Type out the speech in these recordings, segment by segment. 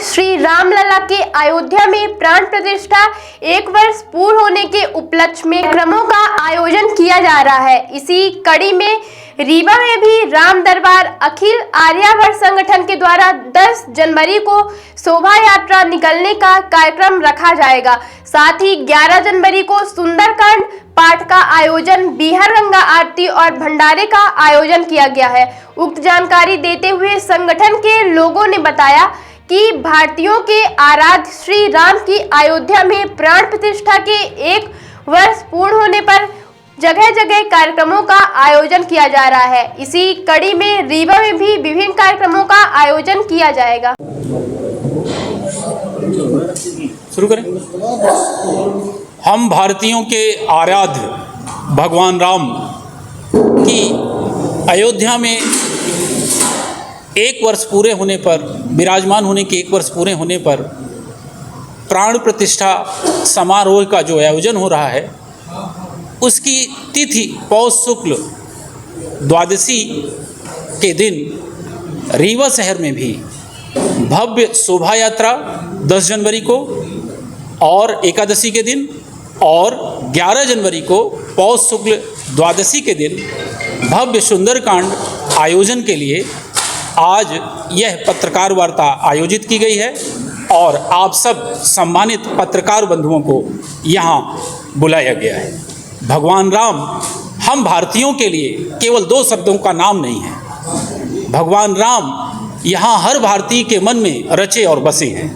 श्री रामलला के अयोध्या में प्राण प्रतिष्ठा 1 वर्ष पूर्ण होने के उपलक्ष्य में कार्यक्रमों का आयोजन किया जा रहा है। इसी कड़ी में रीवा में भी राम दरबार अखिल आर्यावर्त संगठन के द्वारा 10 जनवरी को शोभा यात्रा निकलने का कार्यक्रम रखा जाएगा। साथ ही 11 जनवरी को सुंदरकांड पाठ का आयोजन, बिहार गंगा आरती और भंडारे का आयोजन किया गया है। उक्त जानकारी देते हुए संगठन के लोगों ने बताया कि भारतीयों के आराध्य श्री राम की अयोध्या में प्राण प्रतिष्ठा के 1 वर्ष पूर्ण होने पर जगह जगह कार्यक्रमों का आयोजन किया जा रहा है। इसी कड़ी में रीवा में भी विभिन्न कार्यक्रमों का आयोजन किया जाएगा। शुरू करें। हम भारतीयों के आराध्य भगवान राम की अयोध्या में 1 वर्ष पूरे होने पर, विराजमान होने के 1 वर्ष पूरे होने पर प्राण प्रतिष्ठा समारोह का जो आयोजन हो रहा है, उसकी तिथि पौष शुक्ल द्वादशी के दिन रीवा शहर में भी भव्य शोभा यात्रा 10 जनवरी को और एकादशी के दिन और 11 जनवरी को पौष शुक्ल द्वादशी के दिन भव्य सुंदरकांड आयोजन के लिए आज यह पत्रकार वार्ता आयोजित की गई है और आप सब सम्मानित पत्रकार बंधुओं को यहाँ बुलाया गया है। भगवान राम हम भारतीयों के लिए केवल 2 शब्दों का नाम नहीं है। भगवान राम यहाँ हर भारतीय के मन में रचे और बसे हैं।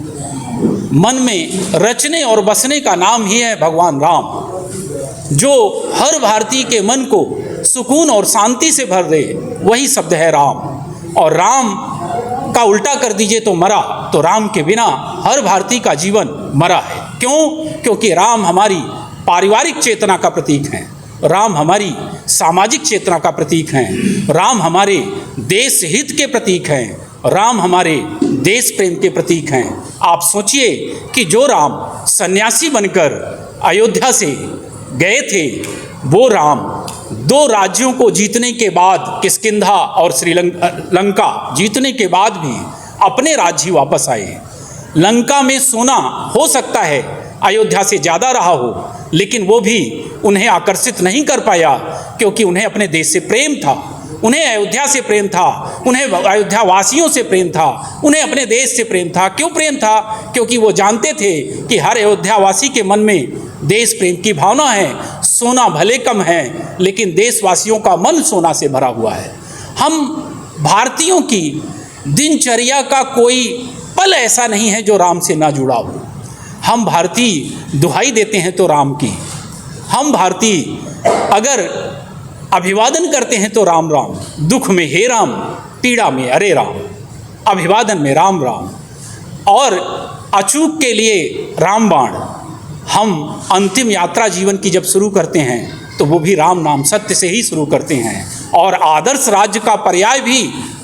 मन में रचने और बसने का नाम ही है भगवान राम। जो हर भारतीय के मन को सुकून और शांति से भर दे, वही शब्द है राम। और राम का उल्टा कर दीजिए तो मरा, तो राम के बिना हर भारतीय का जीवन मरा है। क्यों? क्योंकि राम हमारी पारिवारिक चेतना का प्रतीक हैं, राम हमारी सामाजिक चेतना का प्रतीक हैं, राम हमारे देश हित के प्रतीक हैं, राम हमारे देश प्रेम के प्रतीक हैं। आप सोचिए कि जो राम सन्यासी बनकर अयोध्या से गए थे, वो राम 2 राज्यों को जीतने के बाद, किष्किंधा और श्रीलंका जीतने के बाद भी अपने राज्य वापस आए। लंका में सोना हो सकता है अयोध्या से ज़्यादा रहा हो, लेकिन वो भी उन्हें आकर्षित नहीं कर पाया, क्योंकि उन्हें अपने देश से प्रेम था, उन्हें अयोध्या से प्रेम था, उन्हें अयोध्या वासियों से प्रेम था, उन्हें अपने देश से प्रेम था। क्यों प्रेम था? क्योंकि वो जानते थे कि हर अयोध्या वासी के मन में देश प्रेम की भावना है। सोना भले कम है, लेकिन देशवासियों का मन सोना से भरा हुआ है। हम भारतीयों की दिनचर्या का कोई पल ऐसा नहीं है जो राम से ना जुड़ा हो। हम भारतीय दुहाई देते हैं तो राम की, हम भारतीय अगर अभिवादन करते हैं तो राम राम, दुख में हे राम, पीड़ा में अरे राम, अभिवादन में राम राम, और अचूक के लिए राम बाण। हम अंतिम यात्रा जीवन की जब शुरू करते हैं तो वो भी राम नाम सत्य से ही शुरू करते हैं, और आदर्श राज्य का पर्याय भी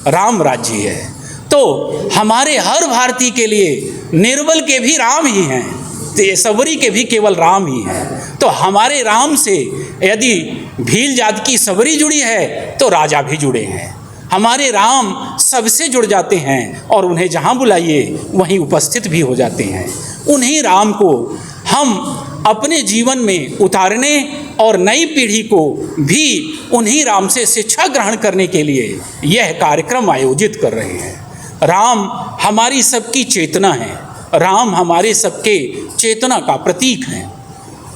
राम राज्य है। तो हमारे हर भारतीय के लिए निर्बल के भी राम ही हैं, सबरी के भी केवल राम ही हैं। तो हमारे राम से यदि भील जात की सबरी जुड़ी है तो राजा भी जुड़े हैं। हमारे राम सबसे जुड़ जाते हैं और उन्हें जहाँ बुलाइए वहीं उपस्थित भी हो जाते हैं। उन्हीं राम को हम अपने जीवन में उतारने और नई पीढ़ी को भी उन्हीं राम से शिक्षा ग्रहण करने के लिए यह कार्यक्रम आयोजित कर रहे हैं। राम हमारी सबकी चेतना है, राम हमारे सबके चेतना का प्रतीक है।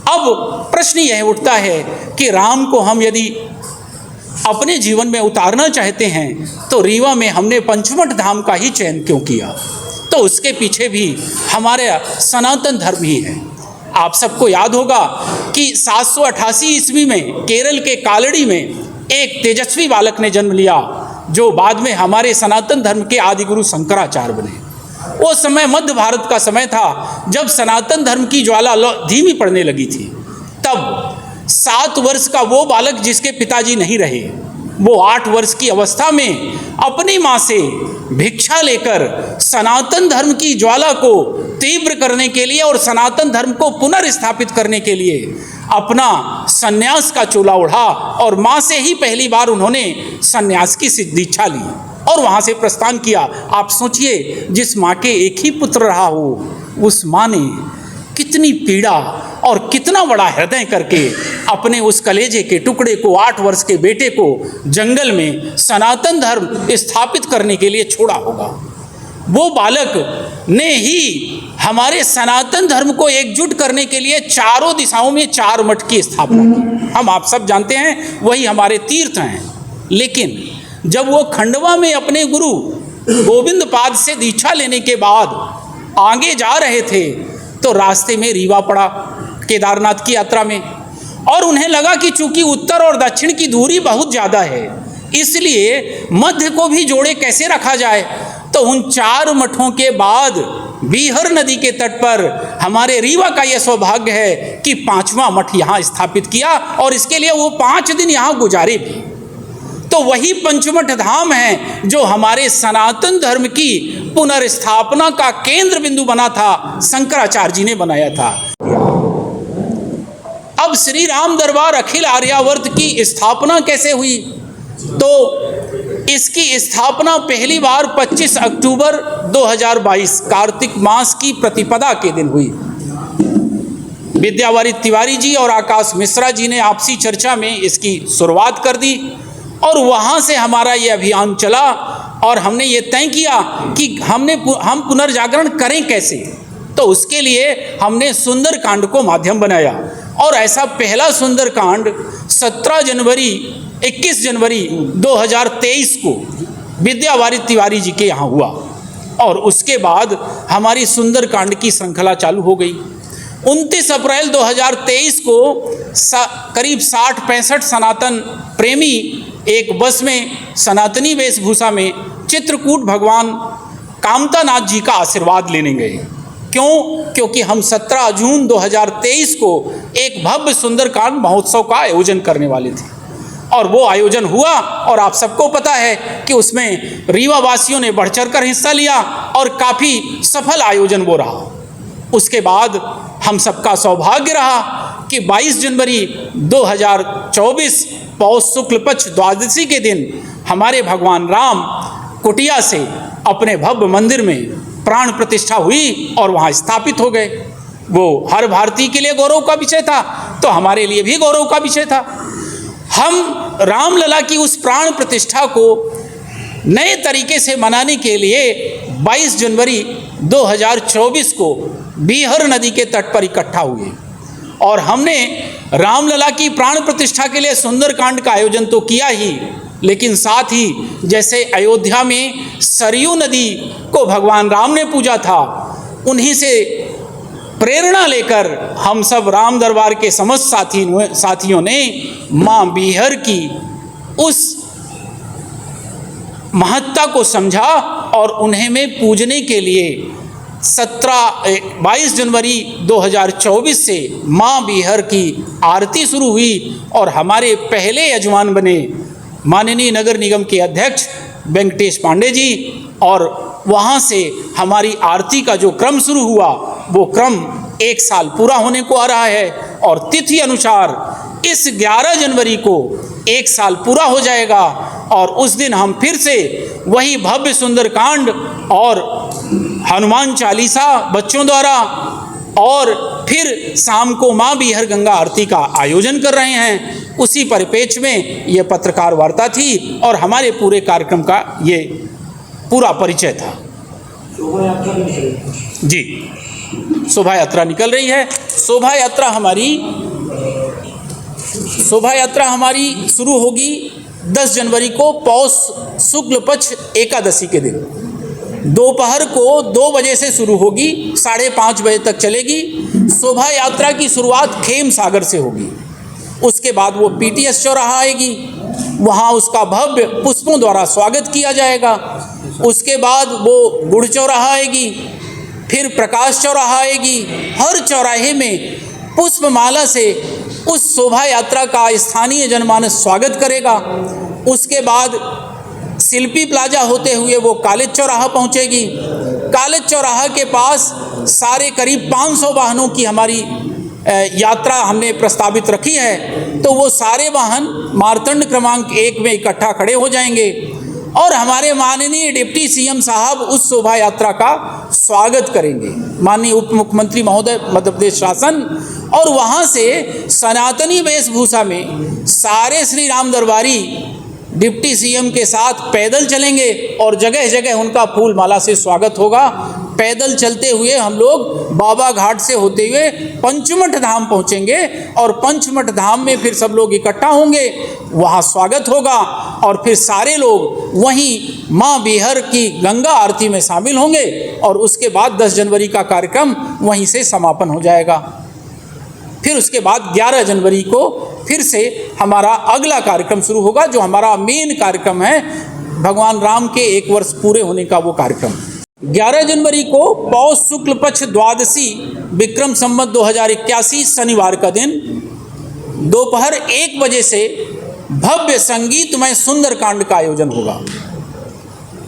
अब प्रश्न यह उठता है कि राम को हम यदि अपने जीवन में उतारना चाहते हैं तो रीवा में हमने पंचमठ धाम का ही चयन क्यों किया? तो उसके पीछे भी हमारे सनातन धर्म ही है। आप सबको याद होगा कि 788 ईस्वी में केरल के कालड़ी में एक तेजस्वी बालक ने जन्म लिया, जो बाद में हमारे सनातन धर्म के आदि गुरु शंकराचार्य बने। वो समय मध्य भारत का समय था, जब सनातन धर्म की ज्वाला धीमी पड़ने लगी थी। तब 7 वर्ष का वो बालक जिसके पिताजी नहीं रहे, वो 8 वर्ष की अवस्था में अपनी माँ से भिक्षा लेकर सनातन धर्म की ज्वाला को तीव्र करने के लिए और सनातन धर्म को पुनर्स्थापित करने के लिए अपना सन्यास का चोला ओढ़ा और माँ से ही पहली बार उन्होंने सन्यास की दीक्षा ली। और वहाँ से प्रस्थान किया। आप सोचिए, जिस माँ के एक ही पुत्र रहा हो, उस माँ ने कितनी पीड़ा और कितना बड़ा हृदय करके अपने उस कलेजे के टुकड़े को, 8 वर्ष के बेटे को जंगल में सनातन धर्म स्थापित करने के लिए छोड़ा होगा। वो बालक ने ही हमारे सनातन धर्म को एकजुट करने के लिए चारों दिशाओं में 4 मठ की स्थापना की। हम आप सब जानते हैं, वही हमारे तीर्थ हैं। लेकिन जब वो खंडवा में अपने गुरु गोविंद पाद से दीक्षा लेने के बाद आगे जा रहे थे, तो रास्ते में रीवा पड़ा केदारनाथ की यात्रा में, और उन्हें लगा कि चूंकि उत्तर और दक्षिण की दूरी बहुत ज़्यादा है, इसलिए मध्य को भी जोड़े कैसे रखा जाए। तो उन 4 मठों के बाद बीहर नदी के तट पर हमारे रीवा का यह सौभाग्य है कि 5वां मठ यहाँ स्थापित किया, और इसके लिए वो 5 दिन यहाँ गुजारे भी। तो वही पंचमठ धाम है जो हमारे सनातन धर्म की पुनर्स्थापना का केंद्र बिंदु बना था, शंकराचार्य जी ने बनाया था। अब श्री राम दरबार अखिल आर्यावर्त की स्थापना कैसे हुई? तो इसकी स्थापना पहली बार 25 अक्टूबर 2022 कार्तिक मास की प्रतिपदा के दिन हुई। विद्यावारिद तिवारी जी और आकाश मिश्रा जी ने आपसी चर्चा में इसकी शुरुआत कर दी, और वहाँ से हमारा ये अभियान चला, और हमने ये तय किया कि हम पुनर्जागरण करें कैसे। तो उसके लिए हमने सुंदरकांड को माध्यम बनाया, और ऐसा पहला सुंदरकांड 21 जनवरी 2023 को विद्यावारिद तिवारी जी के यहाँ हुआ, और उसके बाद हमारी सुंदरकांड की श्रृंखला चालू हो गई। 29 अप्रैल 2023 को करीब 60-65 सनातन प्रेमी एक बस में सनातनी वेशभूषा में चित्रकूट भगवान कामतानाथ जी का आशीर्वाद लेने गए। क्यों? क्योंकि हम 17 जून 2023 को एक भव्य सुंदरकांड महोत्सव का आयोजन करने वाले थे, और वो आयोजन हुआ, और आप सबको पता है कि उसमें रीवा वासियों ने बढ़ चढ़ कर हिस्सा लिया, और काफ़ी सफल आयोजन वो रहा। उसके बाद हम सबका सौभाग्य रहा कि 22 जनवरी 2024 पौष शुक्ल पक्ष द्वादशी के दिन हमारे भगवान राम कुटिया से अपने भव्य मंदिर में प्राण प्रतिष्ठा हुई और वहाँ स्थापित हो गए। वो हर भारतीय के लिए गौरव का विषय था, तो हमारे लिए भी गौरव का विषय था। हम रामलला की उस प्राण प्रतिष्ठा को नए तरीके से मनाने के लिए 22 जनवरी 2024 को बीहर नदी के तट पर इकट्ठा हुए, और हमने रामलला की प्राण प्रतिष्ठा के लिए सुंदरकांड का आयोजन तो किया ही, लेकिन साथ ही जैसे अयोध्या में सरयू नदी को भगवान राम ने पूजा था, उन्हीं से प्रेरणा लेकर हम सब राम दरबार के समस्त साथियों ने माँ बीहर की उस महत्ता को समझा, और उन्हें में पूजने के लिए 22 जनवरी 2024 से माँ बीहर की आरती शुरू हुई, और हमारे पहले यजमान बने माननीय नगर निगम के अध्यक्ष वेंकटेश पांडे जी, और वहाँ से हमारी आरती का जो क्रम शुरू हुआ, वो क्रम 1 साल पूरा होने को आ रहा है, और तिथि अनुसार इस 11 जनवरी को 1 साल पूरा हो जाएगा, और उस दिन हम फिर से वही भव्य सुंदरकांड और हनुमान चालीसा बच्चों द्वारा, और फिर शाम को माँ बीहर गंगा आरती का आयोजन कर रहे हैं। उसी परिप्रेक्ष्य में ये पत्रकार वार्ता थी, और हमारे पूरे कार्यक्रम का ये पूरा परिचय था। जी, शोभा यात्रा निकल रही है। शोभा यात्रा हमारी शुरू होगी 10 जनवरी को पौष शुक्ल पक्ष एकादशी के दिन। दोपहर को 2 बजे से शुरू होगी, 5:30 बजे तक चलेगी। शोभा यात्रा की शुरुआत खेम सागर से होगी। उसके बाद वो पीटीएस चौराहा आएगी, वहाँ उसका भव्य पुष्पों द्वारा स्वागत किया जाएगा। उसके बाद वो गुड़ चौराहा आएगी, फिर प्रकाश चौराहा आएगी। हर चौराहे में पुष्पमाला से उस शोभा यात्रा का स्थानीय जनमानस स्वागत करेगा। उसके बाद शिल्पी प्लाजा होते हुए वो कॉलेज चौराहा पहुंचेगी। कॉलेज चौराहा के पास सारे करीब 500 वाहनों की हमारी यात्रा हमने प्रस्तावित रखी है। तो वो सारे वाहन मार्तंड क्रमांक 1 में इकट्ठा खड़े हो जाएंगे। और हमारे माननीय डिप्टी सीएम साहब उस शोभा यात्रा का स्वागत करेंगे, माननीय उप मुख्यमंत्री महोदय मध्य प्रदेश शासन, और वहाँ से सनातनी वेशभूषा में सारे श्री राम दरबारी डिप्टी सीएम के साथ पैदल चलेंगे और जगह जगह उनका फूल माला से स्वागत होगा। पैदल चलते हुए हम लोग बाबा घाट से होते हुए पंचमठ धाम पहुंचेंगे और पंचमठ धाम में फिर सब लोग इकट्ठा होंगे, वहाँ स्वागत होगा और फिर सारे लोग वहीं माँ बिहर की गंगा आरती में शामिल होंगे और उसके बाद 10 जनवरी का कार्यक्रम वहीं से समापन हो जाएगा। फिर उसके बाद 11 जनवरी को फिर से हमारा अगला कार्यक्रम शुरू होगा, जो हमारा मेन कार्यक्रम है भगवान राम के 1 वर्ष पूरे होने का वो कार्यक्रम। 11 जनवरी को पौष शुक्ल पक्ष द्वादशी विक्रम संवत 2081 शनिवार का दिन दोपहर 1 बजे से भव्य संगीतमय सुंदरकांड का आयोजन होगा।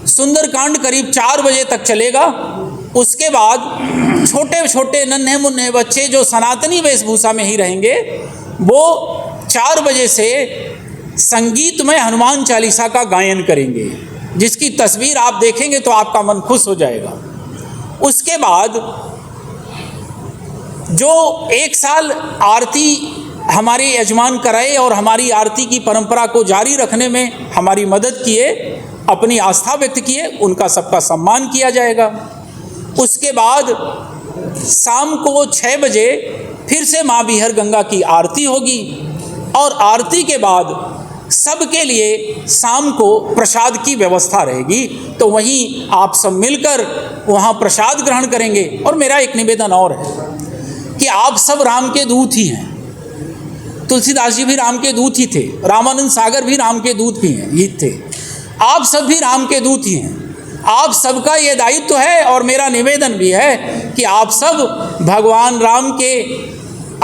सुंदरकांड करीब 4 बजे तक चलेगा। उसके बाद छोटे छोटे नन्हे मुन्ने बच्चे जो सनातनी वेशभूषा में ही रहेंगे, वो 4 बजे से संगीतमय हनुमान चालीसा का गायन करेंगे, जिसकी तस्वीर आप देखेंगे तो आपका मन खुश हो जाएगा। उसके बाद जो 1 साल आरती हमारे यजमान कराए और हमारी आरती की परंपरा को जारी रखने में हमारी मदद किए, अपनी आस्था व्यक्त किए, उनका सबका सम्मान किया जाएगा। उसके बाद शाम को 6 बजे फिर से माँ बिहर गंगा की आरती होगी और आरती के बाद सबके लिए शाम को प्रसाद की व्यवस्था रहेगी, तो वहीं आप सब मिलकर वहाँ प्रसाद ग्रहण करेंगे। और मेरा एक निवेदन और है कि आप सब राम के दूत ही हैं। तुलसीदास जी भी राम के दूत ही थे, रामानंद सागर भी राम के दूत भी हैं, ही थे। आप सब भी राम के दूत ही हैं। आप सबका ये दायित्व है और मेरा निवेदन भी है कि आप सब भगवान राम के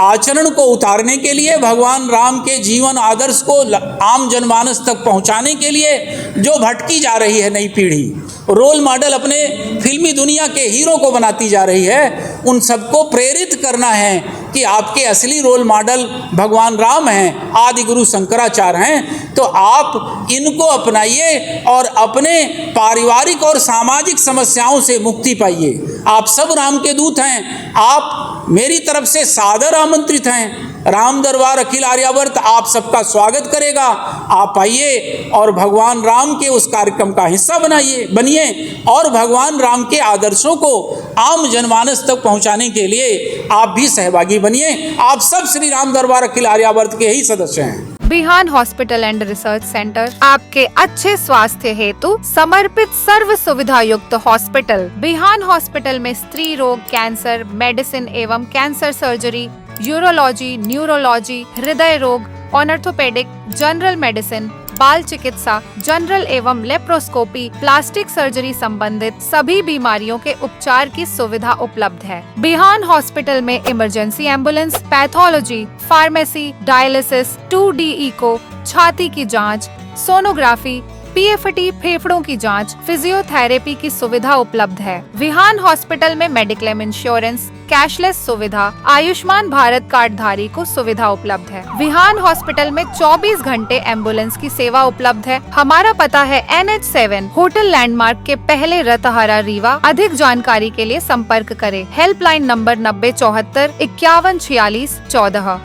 आचरण को उतारने के लिए, भगवान राम के जीवन आदर्श को आम जनमानस तक पहुंचाने के लिए जो भटकी जा रही है नई पीढ़ी, रोल मॉडल अपने फिल्मी दुनिया के हीरो को बनाती जा रही है, उन सबको प्रेरित करना है कि आपके असली रोल मॉडल भगवान राम हैं, आदि गुरु शंकराचार्य हैं। तो आप इनको अपनाइए और अपने पारिवारिक और सामाजिक समस्याओं से मुक्ति पाइए। आप सब राम के दूत हैं। आप मेरी तरफ से सादर आमंत्रित हैं। राम दरबार अखिल आर्यावर्त आप सबका स्वागत करेगा। आप आइए और भगवान राम के उस कार्यक्रम का हिस्सा बनिए और भगवान राम के आदर्शों को आम जनमानस तक पहुंचाने के लिए आप भी सहभागी बनिए। आप सब श्री राम दरबार अखिल आर्यावर्त के ही सदस्य हैं। बिहान हॉस्पिटल एंड रिसर्च सेंटर आपके अच्छे स्वास्थ्य हेतु समर्पित सर्व सुविधा युक्त हॉस्पिटल। बिहान हॉस्पिटल में स्त्री रोग, कैंसर, मेडिसिन एवं कैंसर सर्जरी, यूरोलॉजी, न्यूरोलॉजी, हृदय रोग, ऑर्थोपेडिक, जनरल मेडिसिन, बाल चिकित्सा, जनरल एवं लेप्रोस्कोपी, प्लास्टिक सर्जरी संबंधित सभी बीमारियों के उपचार की सुविधा उपलब्ध है। बिहान हॉस्पिटल में emergency ambulance, pathology, pharmacy, dialysis, 2D echo, छाती की जांच, सोनोग्राफी, PFT फेफड़ों की जांच, फिजियोथेरेपी की सुविधा उपलब्ध है। विहान हॉस्पिटल में मेडिक्लेम इंश्योरेंस, कैशलेस सुविधा, आयुष्मान भारत कार्ड धारी को सुविधा उपलब्ध है। विहान हॉस्पिटल में 24 घंटे एम्बुलेंस की सेवा उपलब्ध है। हमारा पता है NH7 होटल लैंडमार्क के पहले रतहरा, रीवा। अधिक जानकारी के लिए संपर्क करें। Helpline number 9074 5146 14।